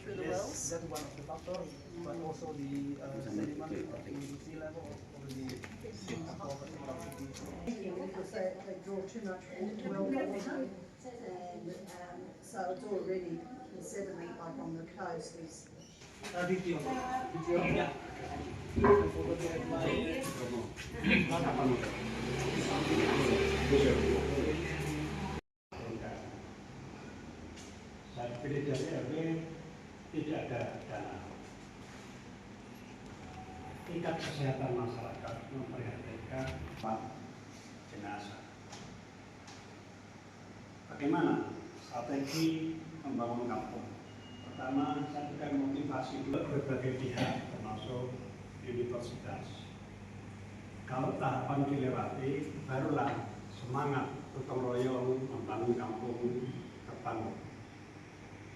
through the wells? That's one of the factors, but also the sediment of the sea level over the because they draw too much well water, and so it's already the sediment like on the coast is. Saat pilih dari RW tidak ada dana. Tingkat kesehatan masyarakat memprihatinkan jenazah. Bagaimana strategi membangun kampung? Pertama, saya berikan motivasi dulu berbagai pihak, termasuk universitas. Kalau tahapan dilewati, barulah semangat gotong royong membangun kampung terbangun.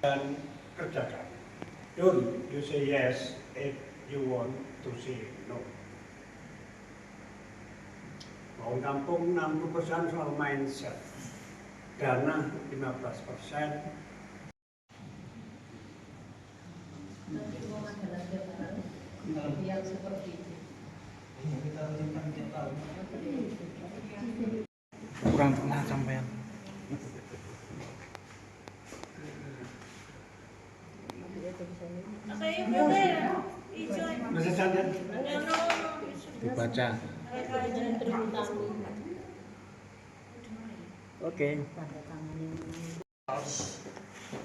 Dan kerjakan. Don't you say yes if you want to say no. Bangun kampung 60% soal mindset, dana 15%. Yang seperti itu. kita rutinkan tiap tahun. Kurang pernah sampean. Masih sadar? Dibaca. Oke.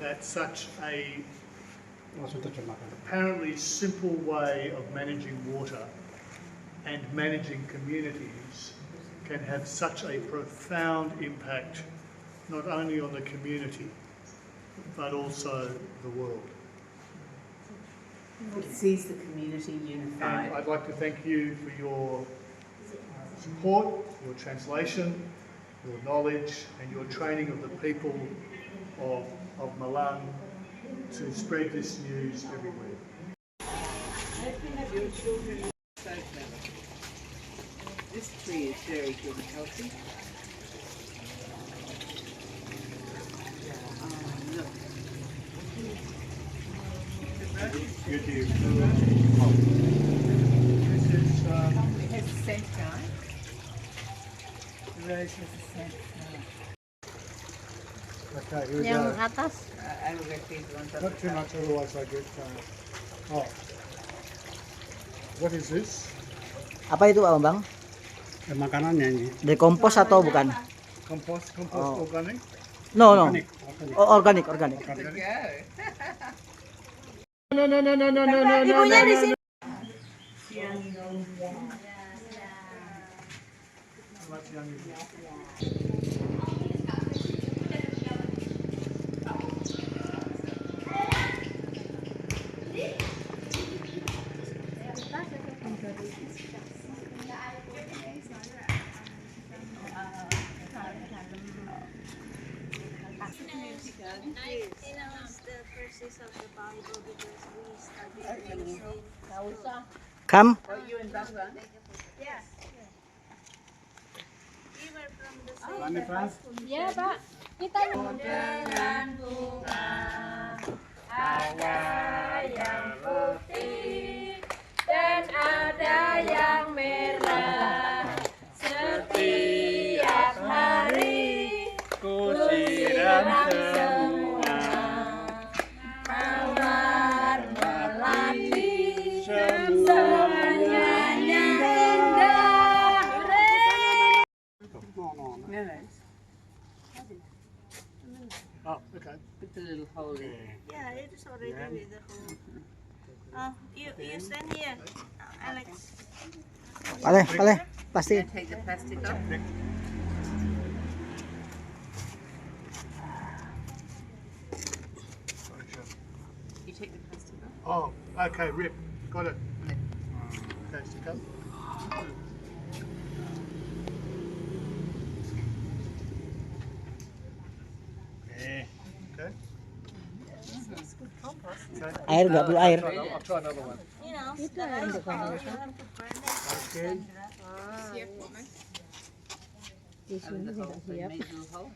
That's such a apparently simple way of managing water and managing communities can have such a profound impact not only on the community but also the world. It sees the community And unified. I'd like to thank you for your support, your translation, your knowledge and your training of the people of Malang to spread this news everywhere. Your children are so clever. This tree is very good and healthy. Oh, look. Good to you. This is It has a scent, right? The rose has a scent. okay, here we Yang go. atas. I will get these ones. Not too much, otherwise I get. Oh, what is this? Apa itu Pak Bambang? Makanannya ini. Dari kompos atau bukan? Compost Oh. organic? No. Oh, organik. Go. Ibunya di sini. Much younger. The verses of the Bible because we studied Come. Oh, you in Bangla? Yes. We were from the same. Ya Pak, kita Dengan bunga ada yang putih dan ada yang merah. Setiap hari ku siram semua mawar melati semuanya indah. Oh, okay. Put the little hole in. Yeah, it is already with the hole. You stand here, Alex. Boleh. Pasti. Then take the plastic off. You take the plastic off. Oh, okay, Rip. Got it. Okay, stick up. Okay. Okay. Air nggak perlu air. I'll try another one. You know, the rice flour, you have to burn it. Okay. Di Oh, the hole. They made a little hole.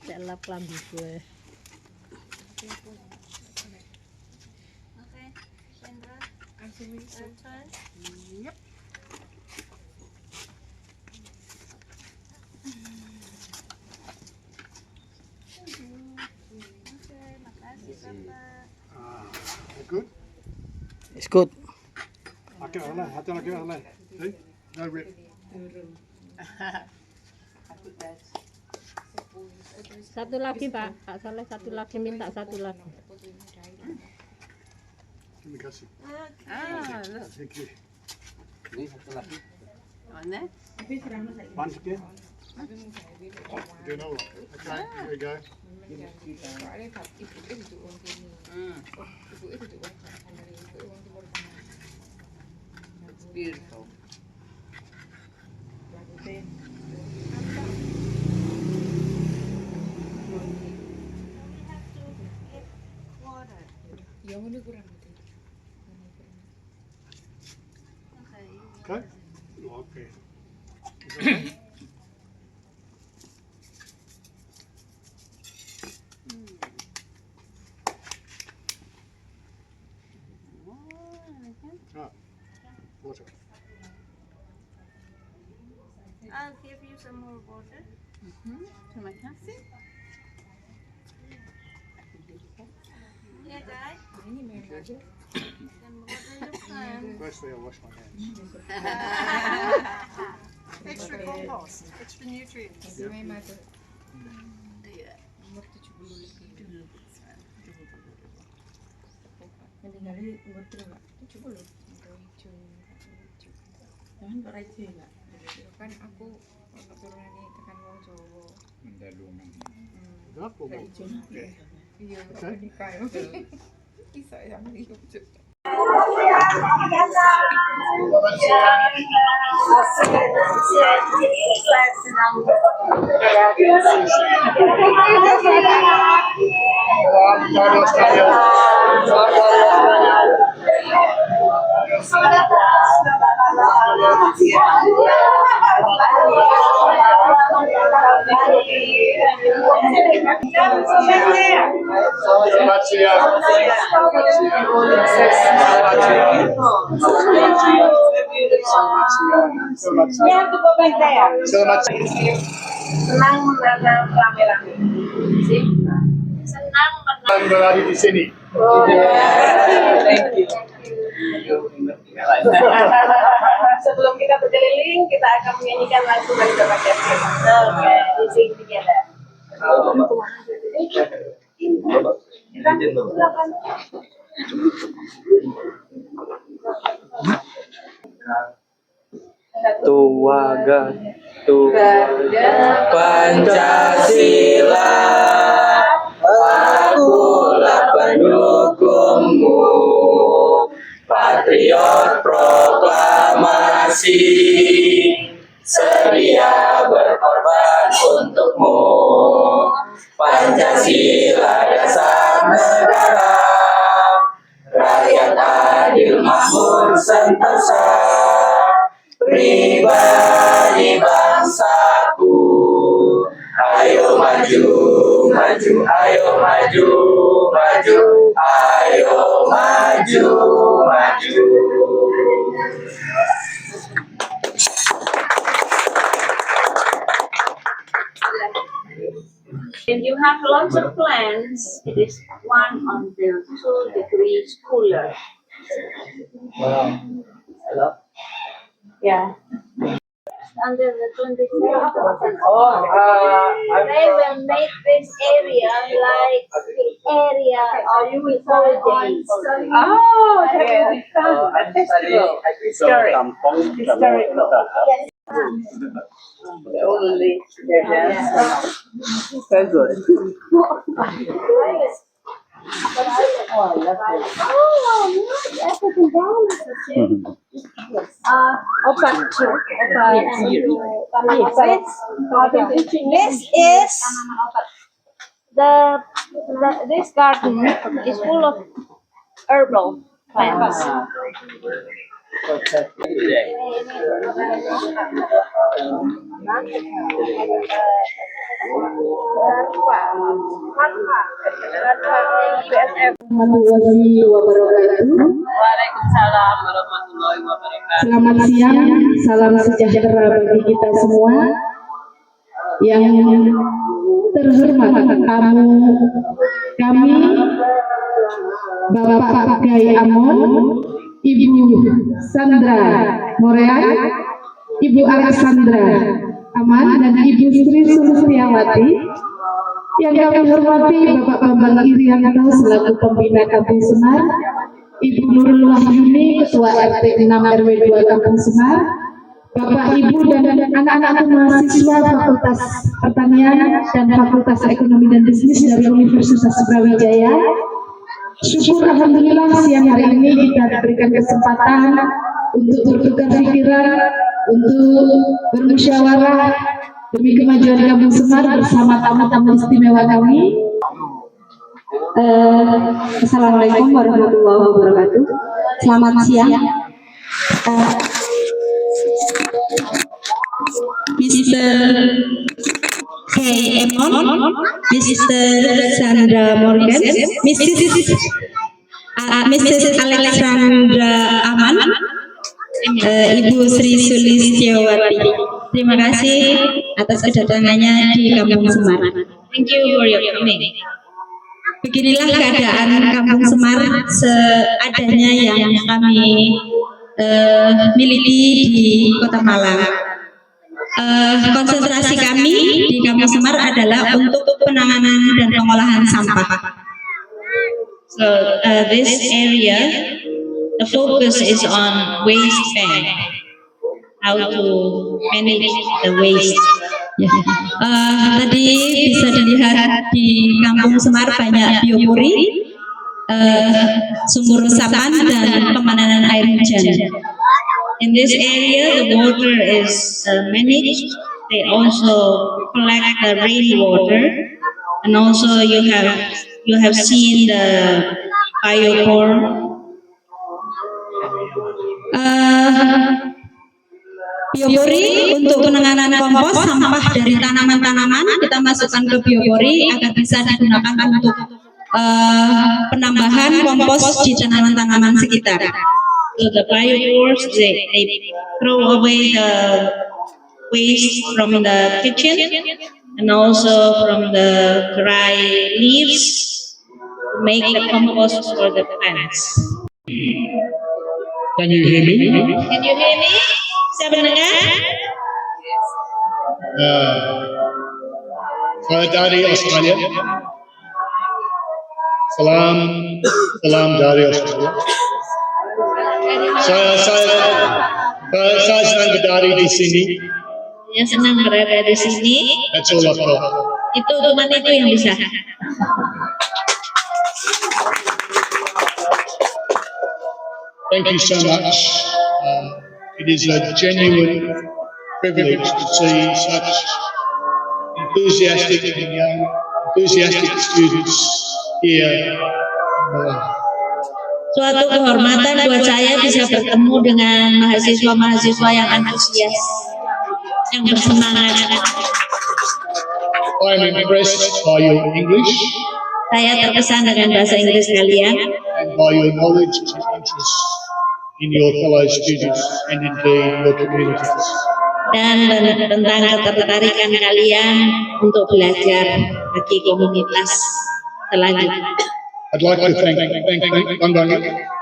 Saya lap lambi gue. turn. Yep. Okay, makasih Bapak. Good? It's good. Laki Allah, hati laki Allah. See? No rip. Satu lagi Pak, Pak Soleh satu lagi minta satu lagi. Terima kasih. Ah, look. Thank you. Mana? One again. Do another one. Okay, here we go. Beautiful. We have to get water. Okay. Okay? Okay. Is that okay? Ah, water. I'll give you some more water. Terima kasih. Yeah, guys. Okay. Then water your plant. Firstly, I'll wash my hands. Extra compost, extra nutrients. Kan aku ono turunane tekan wong Jawa. Up or what? Okay. Iya, Okay. nikah. Bisa yang hidup. Senang menanam rame-rame. Senang menanam. Berada di sini. Sebelum kita berkeliling, kita akan menyanyikan lagu dari Bapak Kevin. Oke, sing together. Tuaga Pancasila, akulah pendukungmu, patriot proklamasi, sedia berkorban untukmu. Pancasila dasar negara, rakyat adil makmur sentosa, pribadi bangsaku. Ayo maju, maju, ayo maju, maju, ayo maju, maju. If you have lots of plants, it is 1 until 2 degrees cooler. Wow. Hello. Yeah. Under the 27th. Oh, They will make this area like the area of before days. Oh, okay. I'm studying historical. Yes. Only so good. African brown is this is this garden is full of herbal plants. warahmatullahi wabarakatuh. Waalaikumsalam warahmatullahi wabarakatuh. Selamat siang, salam sejahtera bagi kita semua. Yang terhormat tamu kami, Bapak Gai Amon, Ibu Sandra Morean, Ibu Alexandra Aman, dan Ibu Sri Sulistiawati. Yang kami hormati Bapak Bambang Irianto selaku pembina Kampung Semar, Ibu Nurul Wahyuni, Ketua RT 6 RW 2 Kampung Semar, Bapak Ibu dan anak-anak mahasiswa Fakultas Pertanian dan Fakultas Ekonomi dan Bisnis dari Universitas Brawijaya. Syukur alhamdulillah siang hari ini kita diberikan kesempatan untuk bertukar pikiran, untuk bermusyawarah demi kemajuan Kampung Semar bersama tamu-tamu istimewa kami. Assalamualaikum warahmatullahi wabarakatuh. Selamat siang. Mr. K. Emon, Mr. Sandra Morgan, Mrs. Alexandra Aman, Ibu Sri Sulistiawati. Terima kasih atas kedatangannya di Kampung Semar. Thank you for your coming. Beginilah keadaan Kampung Semar seadanya yang kami miliki di Kota Malang. Konsentrasi kami di Kampung Semar adalah untuk penanganan dan pengolahan sampah. So this area, the focus is on waste bank, how to manage the waste. Tadi bisa dilihat di Kampung Semar banyak biopori, sumur resapan dan pemananan air hujan. In this area, the water is managed. They also collect the rainwater, and also you have seen the biopore. Biopori untuk penanganan kompos sampah dari tanaman-tanaman kita masukkan ke biopori agar bisa digunakan untuk penambahan kompos di tanaman-tanaman sekitar. So the biopores, they throw away the waste from the kitchen and also from the dry leaves to make the compost for the plants. Can you hear me? Can you hear me? Bisa mendengar? Saya dari Australia. Salam dari Australia. Saya senang berada di sini. Saya senang berada di sini. That's all I've got. Itu cuma itu yang bisa. Thank you so much. It is a genuine privilege to see such enthusiastic and young, enthusiastic students here in Malang. Suatu kehormatan buat saya bisa bertemu dengan mahasiswa-mahasiswa yang antusias, yang bersemangat. I am impressed by your English Saya terkesan dengan bahasa Inggris kalian and by your knowledge and interest in your fellow students and indeed your communities. dan tentang ketertarikan kalian untuk belajar bagi komunitas selanjutnya. I'd like to thank Bambang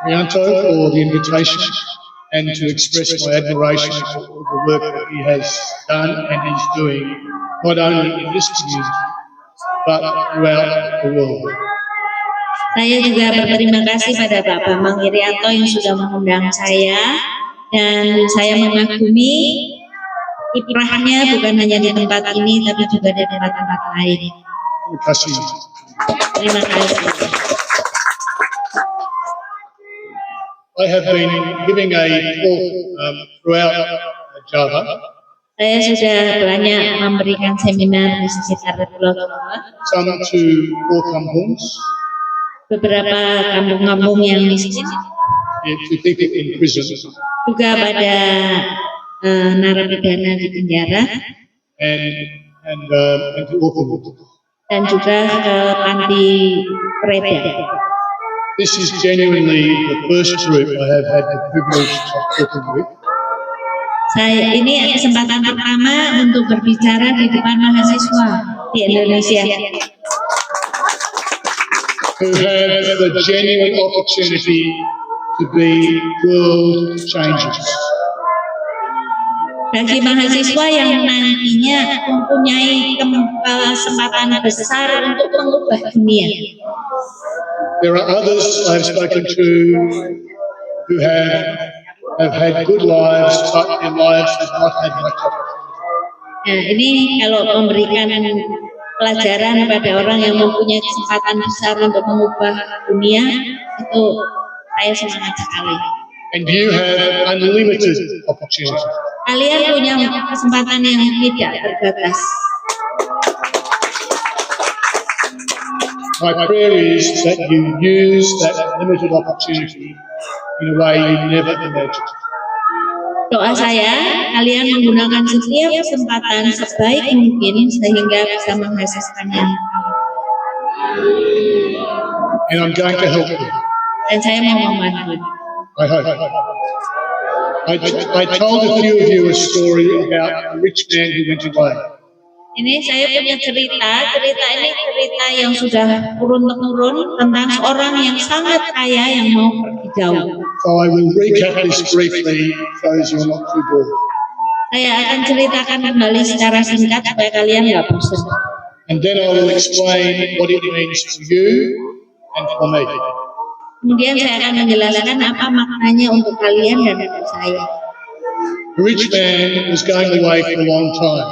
Irianto for the invitation and to express my admiration for all the work that he has done and is doing, not only in this community, but throughout the world. Saya juga berterima kasih pada Pak Bambang Irianto yang sudah mengundang saya, dan saya mengagumi kiprahnya bukan hanya di tempat ini tapi juga di tempat-tempat lain. Terima kasih. Terima kasih. I have been giving a talk throughout Java. Saya sudah banyak memberikan seminar di sekitar Pulau Jawa. Some to poor kampungs, Beberapa kampung-kampung yang di sini, to people in prison, juga pada narapidana di penjara, and to orphanage. dan juga ke panti Preda. This is genuinely the first group I have had the privilege of talking with. Ini kesempatan pertama untuk berbicara di depan mahasiswa di Indonesia who have the genuine opportunity to be world changers. bagi mahasiswa yang nantinya mempunyai kesempatan besar untuk mengubah dunia. There are others I've spoken to who have had good lives, but their lives have not had much opportunity. Nah, ini kalau memberikan pelajaran pada orang yang mempunyai kesempatan besar untuk mengubah dunia, itu saya semangat sekali. And you have unlimited opportunity. Kalian punya kesempatan yang tidak terbatas. My prayer is that you use that limited opportunity in a way you never imagined. Doa saya, kalian menggunakan setiap kesempatan sebaik mungkin sehingga bisa menghasilkan yang And I'm going to help you. dan saya mau membantu. I hope. I told a few of you a story about a rich man who went away. Ini saya punya cerita ini cerita yang sudah turun-temurun tentang seorang yang sangat kaya yang mau pergi jauh. So I will recap this briefly so as you're not too bored. Saya akan ceritakan kembali secara singkat supaya kalian nggak bosan. And then I will explain what it means to you and for me. Kemudian saya akan menjelaskan apa maknanya untuk kalian dan untuk saya. The rich man was going away for a long time.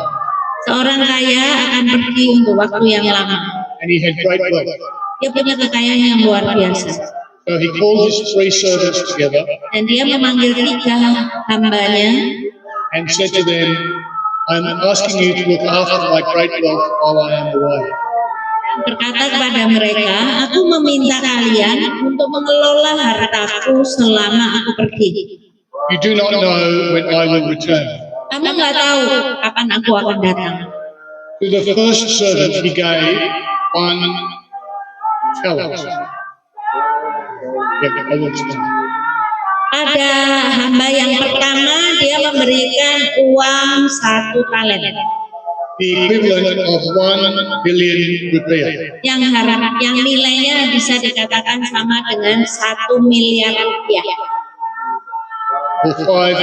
Seorang kaya akan pergi untuk waktu yang lama. And he had great wealth. Dia punya kekayaan yang luar biasa. So he called his 3 servants together Dan dia memanggil 3 hambanya and said to them, I'm asking you to look after my great wealth while I am away. berkata kepada mereka, aku meminta kalian untuk mengelola hartaku selama aku pergi. You do not know when I will return. Kamu nggak tahu kapan aku akan datang. To the first servant he gave 1 talent. Pada hamba yang pertama dia memberikan uang 1 talent. The equivalent of 1 billion rupiah. Yang nilainya bisa dikatakan sama dengan 1 miliar rupiah. For 5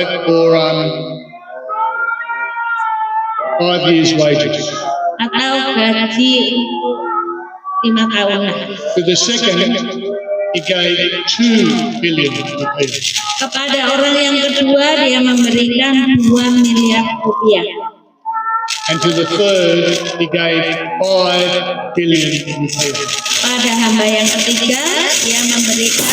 years' wages. Atau gaji 5 tahun. To the second, he gave 2 billion rupiah. Kepada orang yang kedua dia memberikan 2 miliar rupiah. And to the third, he gave 5 billion rupiah. Pada hamba yang ketiga dia memberikan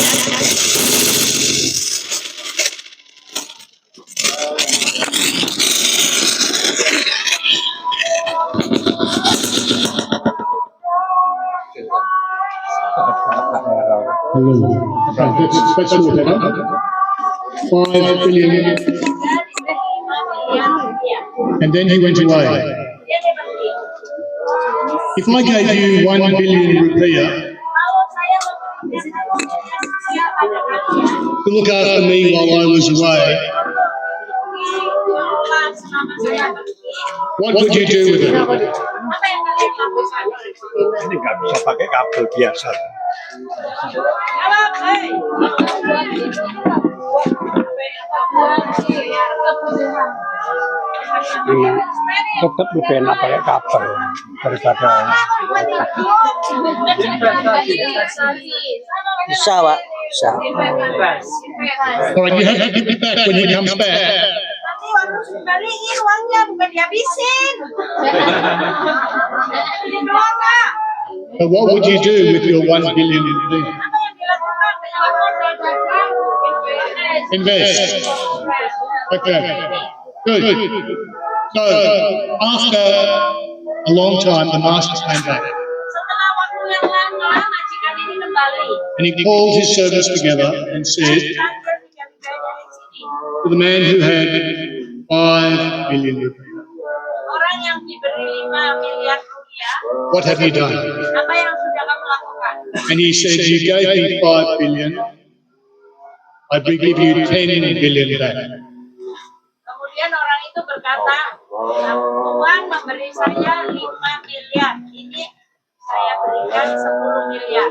That's all that, huh? 5 billion. And then he went away. If I gave you 1 billion rupiah to look after me while I was away, what would you do with it? Ini nggak bisa pakai kabel biasa. Tetap lebih enak pakai kabel daripada Bisa, Pak. Bisa. All right, you have to give it back when he comes back. Nanti waktu balikin uangnya bukan dihabisin. Ini doang, Pak. So what would you do with your 1 billion rupiah? Apa yang dilakukan? Invest. Okay. Good. So after a long time, the master came back. Setelah waktu yang lama, majikan ini kembali. And he called his servants together and said to the man who had 5 billion rupiah, Orang yang miliar rupiah. What have you done? Apa yang sudah kamu lakukan? And he said, you gave me 5 billion. I will give you 10 billion back. Kemudian orang itu berkata, Tuhan memberi saya 5 miliar. Ini saya berikan 10 miliar.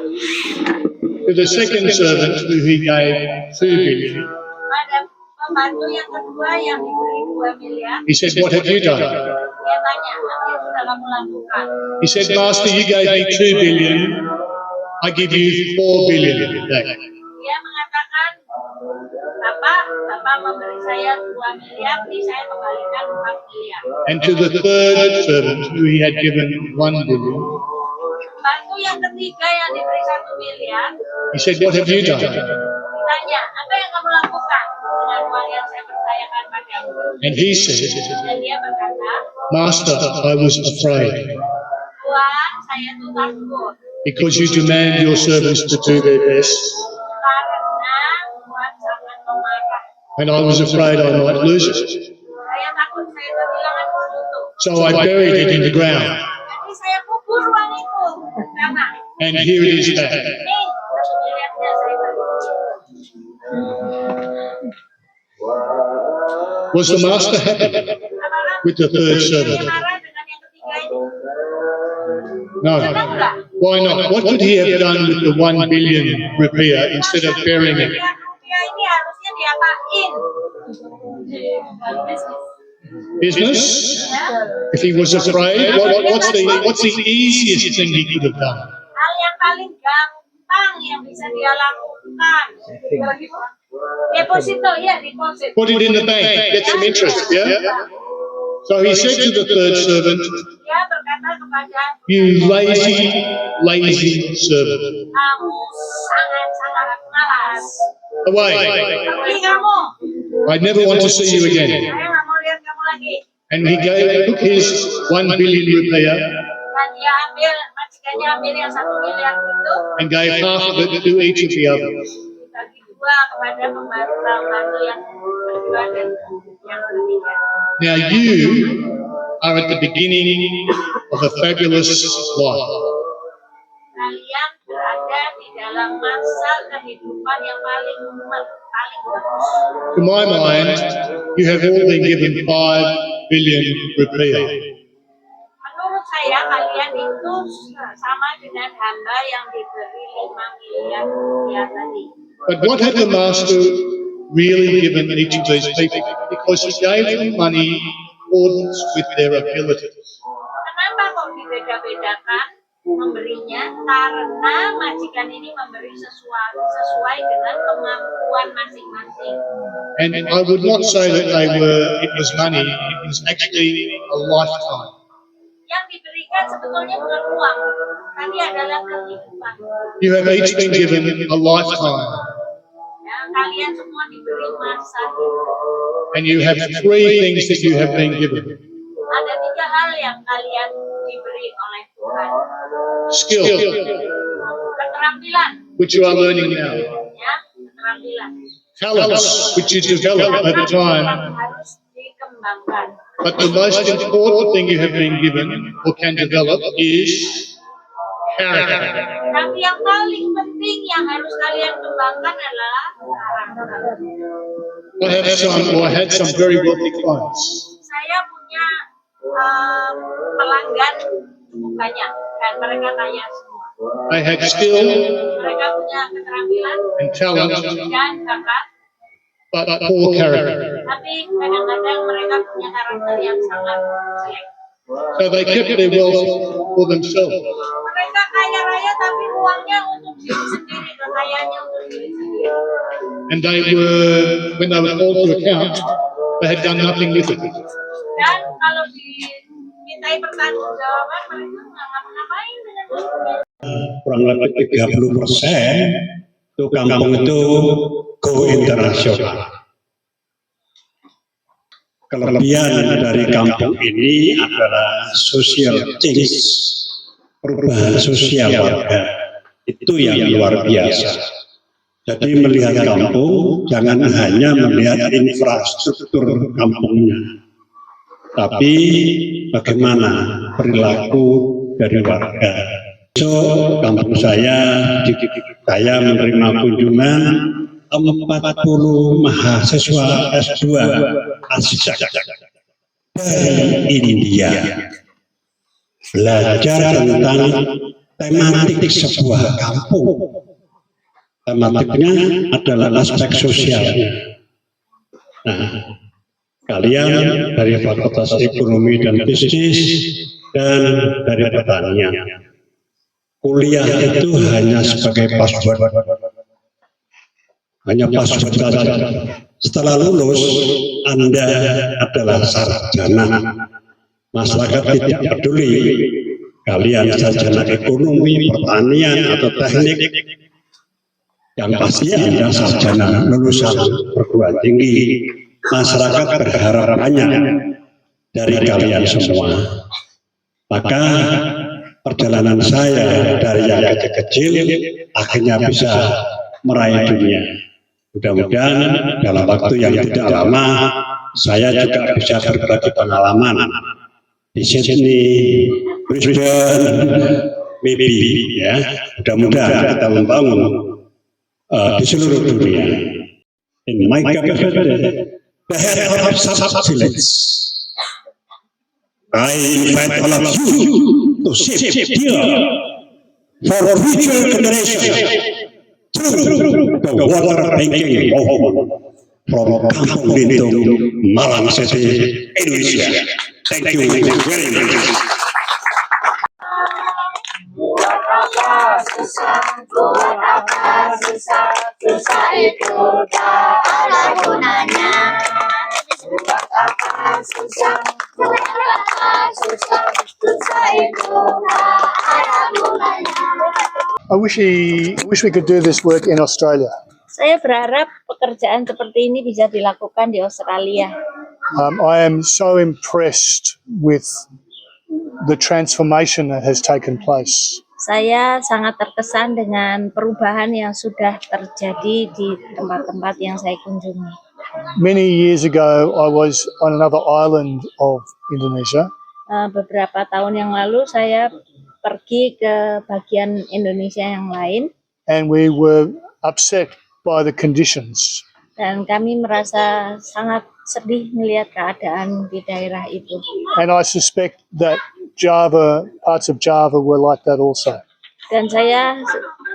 To the second servant who he gave 2 billion. Pada pembantu yang kedua yang diberi 2 miliar. He said, what have you done? Dia tanya, apa yang sudah kamu lakukan? He said, Master, you gave me 2 billion. I give you 4 billion back. Dia mengatakan, Bapak memberi saya 2 miliar, ini saya kembalikan 4 miliar. And to the third servant who he had given 1 billion. Pembantu yang ketiga yang diberi 1 miliar. He said, what have you done? Ditanya, apa yang kamu lakukan dengan uang yang saya percayakan padamu? And he said, Dan dia berkata, Master, I was afraid. Tuhan, saya tuh takut. Because you demand your servants to do their best. Karena Tuhan sangat memarah. And I was afraid I might lose it. Saya takut saya kehilangan uang itu. So I buried it in the ground. Jadi saya kubur uang itu di tanah. And here it is back. Nih, 1 miliarnya saya beri. Was the master happy with the third servant? Dia marah dengan yang ketiga ini. No. Why not? What could he have done with the 1 billion rupiah instead of burying it? Rupiah ini harusnya diapain? Business? If he was afraid, what's the easiest thing he could have done? Hal yang paling gampang yang bisa dia lakukan. Deposito, ya, deposit. Put it in the bank, get some interest, yeah? So he said to the third servant, Dia berkata kepada you lazy servant. kamu sangat malas. Away. Pergi kamu. I never want to see you again. Saya nggak mau lihat kamu lagi. And he took his 1 billion rupiah Dan dia majikannya ambil yang 1 miliar itu, and gave half of it to each of the others. dibagi 2 kepada pembantu yang kedua dan yang ketiga. Now you are at the beginning of a fabulous life. Kalian berada di dalam masa kehidupan yang paling bagus. To my mind, you have all been given 5 billion rupiah. Menurut saya kalian itu sama dengan hamba yang diberi 5 miliar rupiah tadi. But what had the master really given each of these people? Because he gave them money in accordance with their abilities. Kenapa kok dibeda-bedakan memberinya? Karena majikan ini memberi sesuai dengan kemampuan masing-masing. And I would not say that it was money, it was actually a lifetime. Yang diberikan sebetulnya bukan uang, tapi adalah kehidupan. You have each been given a lifetime. Ya, kalian semua diberi masa hidup. And you have 3 things that you have been given. Ada 3 hal yang kalian diberi oleh Tuhan. Skill, Keterampilan, which you are learning now. ya, keterampilan. Talents, which you develop over time. Harus dikembangkan. But the most important thing you have been given or can develop is character. Tapi yang paling penting yang harus kalian kembangkan adalah karakter. I had some very wealthy clients. Saya punya pelanggan cukup banyak dan mereka kaya semua. They had skill Mereka punya keterampilan and talent, dan bakat, but poor character. tapi kadang-kadang mereka punya karakter yang sangat jelek. So they kept their wealth for themselves. Mereka kaya raya tapi uangnya untuk diri sendiri, kekayaannya untuk diri sendiri. And when they were called to account, they had done nothing with it. Dan kalau dimintai pertanggungjawaban, mereka nggak ngapa-ngapain dengan uangnya. Kurang lebih 30% itu kampung itu go internasional. Kelebihan dari kampung ini adalah social change, perubahan sosial warga. Itu yang luar biasa. Jadi melihat kampung, jangan hanya melihat infrastruktur kampungnya. tapi bagaimana perilaku dari warga. So, kampung saya menerima kunjungan 40 mahasiswa S2 arsitek dari India. Belajar tentang tematik sebuah kampung. Tematiknya adalah aspek sosialnya. Nah, kalian dari Fakultas Ekonomi dan Bisnis dan dari Pertanian. Kuliah itu hanya sebagai password. Hanya password saja. Setelah lulus, Anda adalah sarjana. Masyarakat tidak peduli kalian sarjana ekonomi, pertanian, atau teknik. Yang pasti Anda sarjana lulusan perguruan tinggi. Masyarakat berharap banyak dari kalian semua. Maka perjalanan saya dari yang kecil-kecil akhirnya bisa meraih dunia. Mudah-mudahan dalam waktu yang tidak lama saya juga bisa berbagi pengalaman di Sydney, Brisbane, maybe ya. Mudah-mudahan kita membangun di seluruh dunia. In my capacity, the head of sub-village, I invite all of you to shift here for future generations through the water banking movement from Kampung Lintong, Malang City, Indonesia. Thank you very much. Buat apa susah itu tak ada gunanya. Buat apa susah itu tak ada gunanya. I wish we could do this work in Australia. Saya berharap pekerjaan seperti ini bisa dilakukan di Australia. I am so impressed with the transformation that has taken place. Saya sangat terkesan dengan perubahan yang sudah terjadi di tempat-tempat yang saya kunjungi. Many years ago, I was on another island of Indonesia. Beberapa tahun yang lalu saya pergi ke bagian Indonesia yang lain. And we were upset by the conditions. Dan kami merasa sangat sedih melihat keadaan di daerah itu. And I suspect that parts of Java were like that also. Dan saya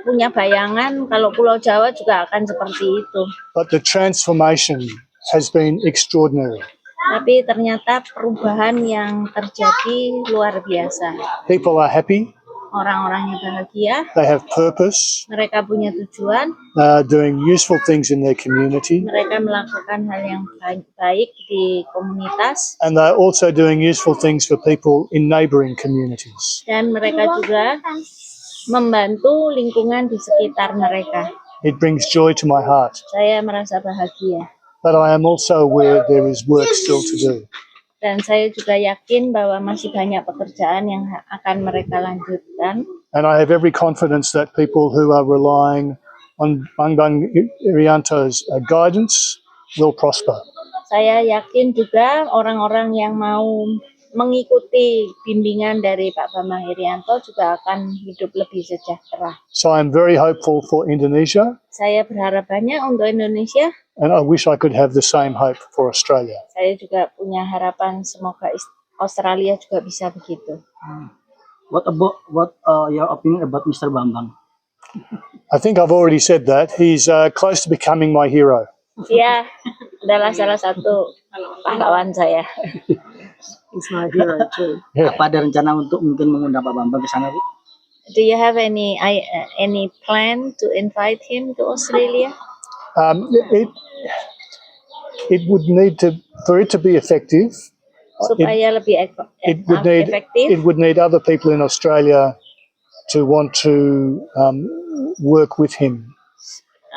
punya bayangan kalau Pulau Jawa juga akan seperti itu. But the transformation has been extraordinary. Tapi ternyata perubahan yang terjadi luar biasa. People are happy. Orang-orangnya bahagia. They have purpose. Mereka punya tujuan. They are doing useful things in their community. Mereka melakukan hal yang baik di komunitas. And they're also doing useful things for people in neighbouring communities. Dan mereka juga membantu lingkungan di sekitar mereka. It brings joy to my heart. Saya merasa bahagia. But I am also aware there is work still to do. Dan saya juga yakin bahwa masih banyak pekerjaan yang akan mereka lanjutkan. And I have every confidence that people who are relying on Bambang Irianto's guidance will prosper. Saya yakin juga orang-orang yang mau mengikuti bimbingan dari Pak Bambang Irianto juga akan hidup lebih sejahtera. So I'm very hopeful for Indonesia. Saya berharap banyak untuk Indonesia. And I wish I could have the same hope for Australia. Saya juga punya harapan semoga Australia juga bisa begitu. What your opinion about Mr. Bambang? I think I've already said that. He's close to becoming my hero. Dia adalah salah satu pahlawan saya. He's my hero too. Apa ada rencana untuk mungkin mengundang Pak Bambang ke sana, Bu? Do you have any plan to invite him to Australia? It would need to, for it to be effective, supaya lebih efektif. It would need other people in Australia to want to work with him.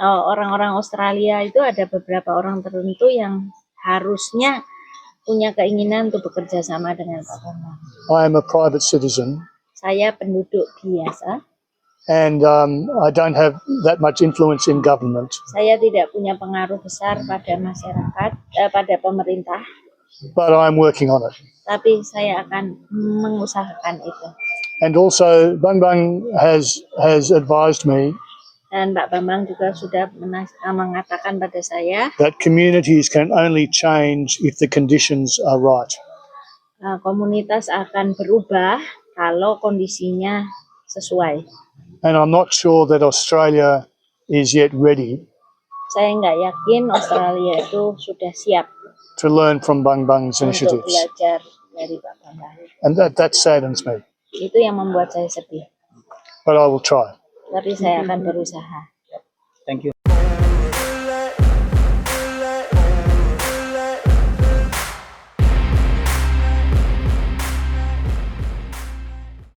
Orang-orang Australia itu ada beberapa orang tertentu yang harusnya punya keinginan untuk bekerja sama dengan Pak Bambang. I am a private citizen. Saya penduduk biasa. And I don't have that much influence in government. Saya tidak punya pengaruh besar pada masyarakat, pada pemerintah. but I'm working on it. Tapi saya akan mengusahakan itu. And also, Bang Bang has advised me Dan Pak Bambang juga sudah mengatakan pada saya, that communities can only change if the conditions are right. Komunitas akan berubah kalau kondisinya sesuai. And I'm not sure that Australia is yet ready Saya nggak yakin Australia itu sudah siap to learn from Bang Bang's untuk initiatives. belajar dari Pak Bambang. And that saddens me, Itu yang membuat saya sedih. but I will try. Tapi saya akan berusaha. Thank you.